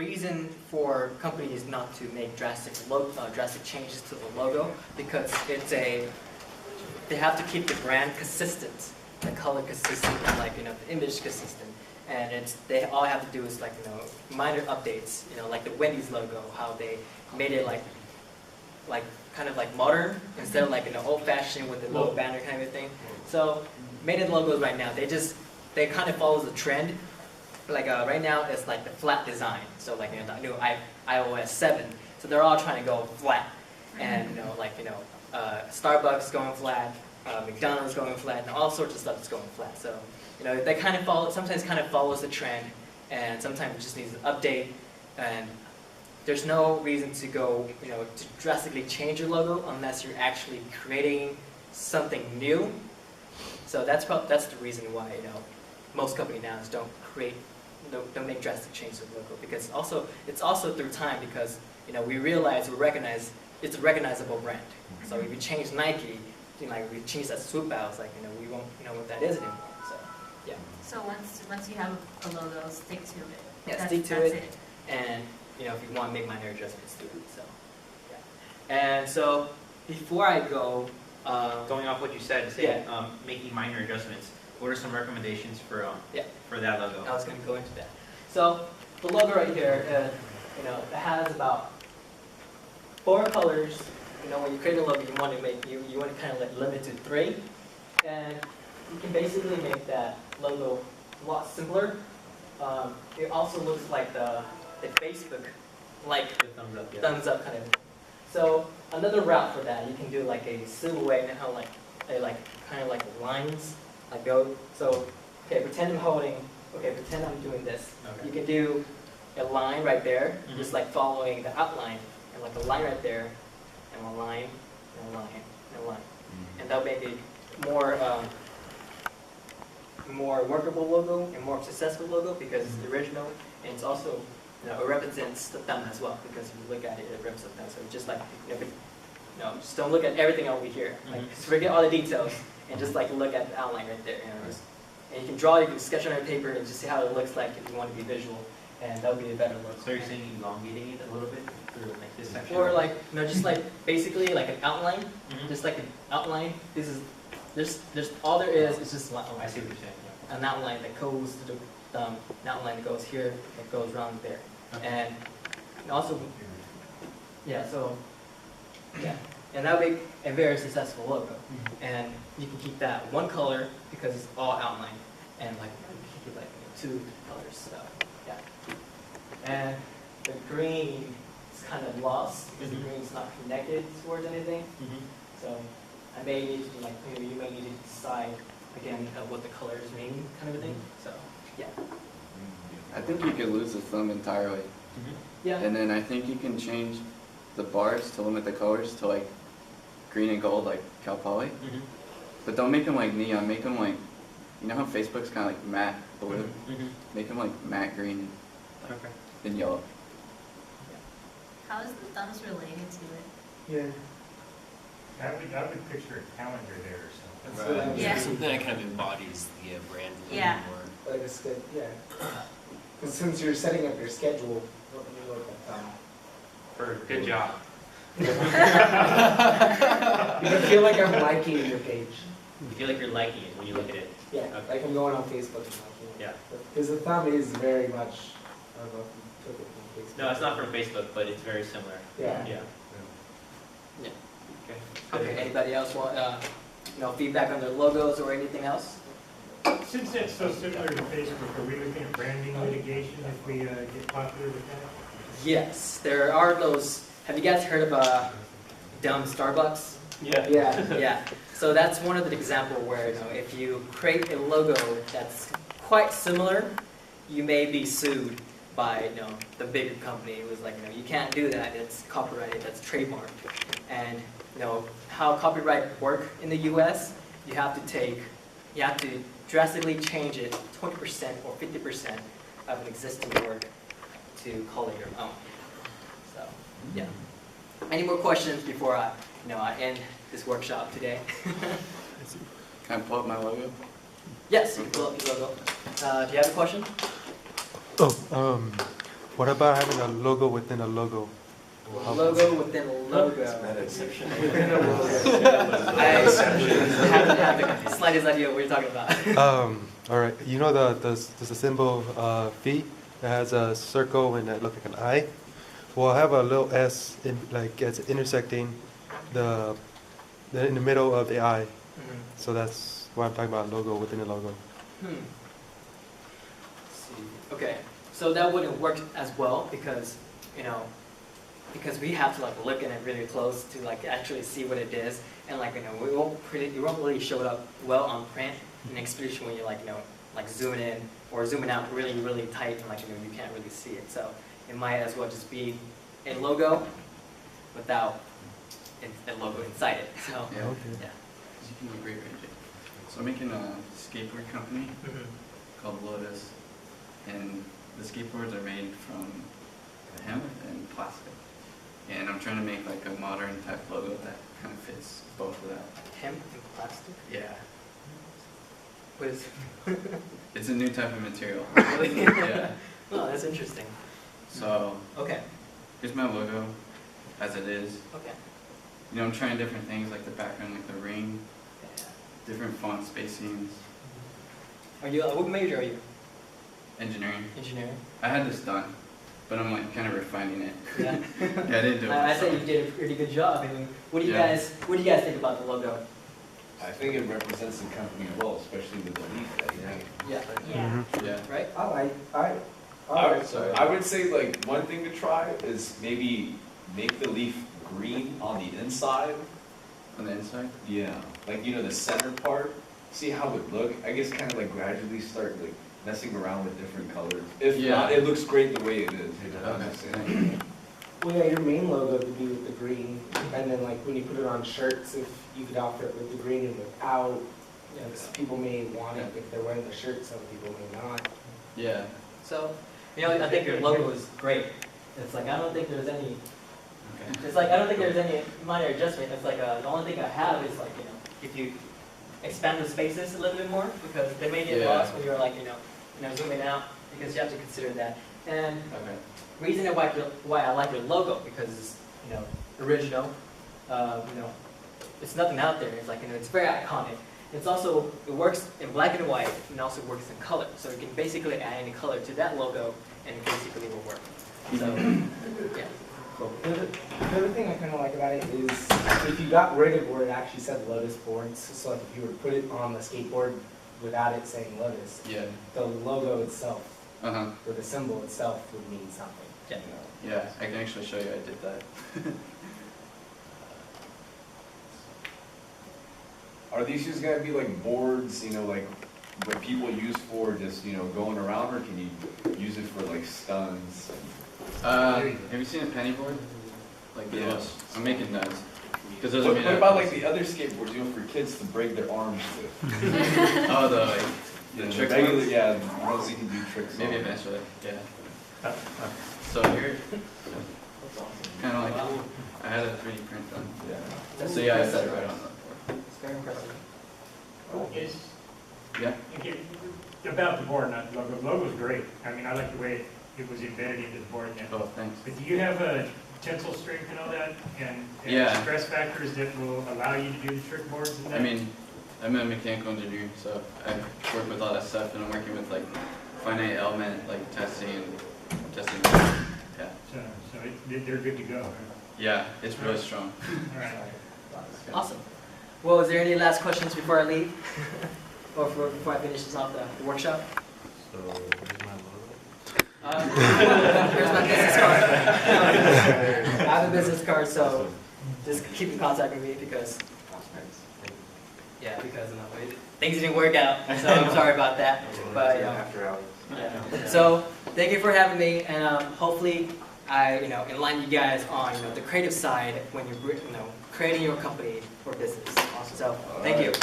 reason for companies not to make drastic changes to the logo because they have to keep the brand consistent, the color consistent, and the image consistent. And they all have to do is minor updates, like the Wendy's logo, how they made it kind of modern instead of old-fashioned with the little banner kind of thing. So made it logos right now, they kind of follow the trend. Right now it's the flat design. So the new iOS 7. So they're all trying to go flat, and Starbucks going flat, McDonald's going flat, and all sorts of stuff is going flat. So they kind of sometimes follows the trend, and sometimes it just needs an update. And there's no reason to go to drastically change your logo unless you're actually creating something new. So that's the reason why most companies now don't make drastic changes to the logo, because it's also through time, because we recognize it's a recognizable brand. So if we change Nike, we change that swoop out, we won't know what that is anymore. So yeah. So once you have a logo, stick to it. Yeah, stick to it. And if you want to make minor adjustments to it. So yeah. And so before I go, going off what you said, making minor adjustments. What are some recommendations for that logo? I was going to go into that. So the logo right here, it has about 4 colors. When you create a logo, you want to kind of limit to 3, and you can basically make that logo a lot simpler. It also looks like the Facebook, the thumbs up kind of. So another route for that, you can do a silhouette and how kind of lines. So, pretend I'm doing this. Okay. You can do a line right there, just following the outline, and a line right there, and a line, and a line, and a line. And that'll make a more workable logo and more successful logo because it's the original, and it's also, it represents the thumb as well, because if you look at it, it represents the thumb. So just just don't look at everything over here. Just forget all the details. And just look at the outline right there, and you can draw, you can sketch on your paper, and just see how it looks like if you want to be visual, and that would be a better look. So you're saying elongating it a little bit through this section? Or just basically an outline, just an outline. There's all there is just an outline. I see what you're saying. Yeah. An outline that goes to the thumb, an outline that goes here, that goes around there, and also, and that would be a very successful logo. And you can keep that one color because it's all outlined, and you can keep 2 colors. So yeah. And the green is kind of lost because the green is not connected towards anything. So I may need to you may need to decide again what the colors mean, kind of a thing. So yeah. I think you could lose the thumb entirely. Yeah. And then I think you can change the bars to limit the colors to green and gold, like Cal Poly. But don't make them neon. Make them you know how Facebook's kind of matte blue? Make them matte green and yellow. How is the thumbs related to it? Yeah. I would picture a calendar there or something. Right. Yeah. Something that kind of embodies the brand a little Yeah. more. Like a schedule, yeah. Because since you're setting up your schedule, what do you look at? Good job. You can feel like I'm liking your page. You feel like you're liking it when you look at it. Yeah, Okay. like I'm going on Facebook and liking it. Yeah. Because the thumb is very much, I don't know if you took it from Facebook. No, it's not from Facebook, but it's very similar. Yeah. Yeah. Yeah. Okay. Okay. Anybody else want feedback on their logos or anything else? Since that's so similar to Facebook, are we looking at branding litigation if we get popular with that? Yes, there are those. Have you guys heard of dumb Starbucks? Yeah. Yeah. Yeah. So that's one of the example where if you create a logo that's quite similar, you may be sued by the bigger company. It was you can't do that. It's copyrighted. That's trademarked. And how copyright work in the U.S. You have to drastically change it 20% or 50% of an existing work to call it your own. So yeah. Any more questions before I end this workshop today? Can I pull up my logo? Yes, you can pull up your logo. Do you have a question? Oh, What about having a logo within a logo? Logo within a logo. Within a logo. I haven't had the slightest idea what you're talking about. All right. You know there's a symbol V that has a circle and that looks like an eye. Well, I have a little S in like it's intersecting the in the middle of the eye. Mhm. So that's why I'm talking about logo within a logo. Let's see. Okay, so that wouldn't work as well because, you know, because we have to like look at it really close to like actually see what it is, and like, you know, it won't really show it up well on print, and especially when you like, you know, like zoom in or zooming out really really tight and like, you know, you can't really see it. So it might as well just be a logo without a logo inside it. So Yeah. Okay. yeah. You can do great range. So I'm making a skateboard company called Lotus, and the skateboards are made from hemp and plastic. And I'm trying to make like a modern type logo that kind of fits both of that. Hemp and plastic. Yeah. What is? It's a new type of material. Really? Yeah. Oh, that's interesting. So Okay. here's my logo as it is. Okay. You know, I'm trying different things like the background, like the ring, Yeah. different font spacings, Are you? What major are you? engineering. Engineering. I had this done, but I'm like kind of refining it. Yeah. Yeah, I didn't do it. I say myself. you did a pretty good job. I mean, what do you Yeah. guys think about the logo? I think it represents the company well, especially with the leaf that you have. Yeah. Yeah. Yeah. Right. Sorry. I would say like one thing to try is maybe make the leaf green on the inside. On the inside? Yeah. Like, you know, the center part, see how it would look. I guess kind of like gradually start like messing around with different colors. If Yeah. not, it looks great the way it is. You know, I'm Okay. just saying. Well, yeah, your main logo would be with the green, and then like when you put it on shirts, if you could offer it with the green and without, you know, 'cause people may want it if they're wearing the shirt, some people may not. Yeah. So, you know, I think your logo is great. It's like I don't think there's any. Okay. It's like I don't think there's any minor adjustment. It's like the only thing I have is like, you know, if you expand the spaces a little bit more, because they may get Yeah. lost when you're like, you know, zooming out, because you have to consider that. And Okay. reason why I like your logo, because it's, you know, original, you know, it's nothing out there. It's like, you know, it's very iconic. It's also, it works in black and white and also works in color. So you can basically add any color to that logo and it basically will work. So, yeah. The other thing I kind of like about it is if you got rid of where it actually said Lotus boards, so like if you were to put it on the skateboard without it saying Lotus, Yeah. the logo itself, Uh-huh. or the symbol itself would mean something. Yeah. you know? Yeah, I can actually show you I did that. Are these just gonna be like boards, you know, like what people use for just, you know, going around, or can you use it for like stunts? Have you seen a penny board? Like Yeah. those? I'm making those. Because those are What, made what out about of like the other skateboards, you know, for kids to break their arms with? Oh, the like, You the know, trick regular, ones? yeah, the ones you can do tricks Maybe on. eventually, yeah. So here, kind of like, I had a 3D print done. Yeah. So yeah, I set it right on the board. It's very impressive. Is, Yeah? about the board, not the logo, the logo's great. I mean, I like the way it was embedded into the board. Oh, thanks. But do you have a tensile strength and all that, and Yeah. stress factors that will allow you to do the trick boards and I that? mean, I'm a mechanical engineer, so I work with all that stuff, and I'm working with like finite element, like testing. Yeah. So they're good to go, right? Yeah, it's really strong. All right. Awesome. Well, is there any last questions before I leave? Or before I finish this off the workshop? So, where's my logo? Here's my business card. I have a business card, so just keep in contact with me because, yeah, because things didn't work out, so I'm sorry about that. But yeah. So thank you for having me, and hopefully I enlighten you guys on the creative side when you're creating your company or business. So thank you.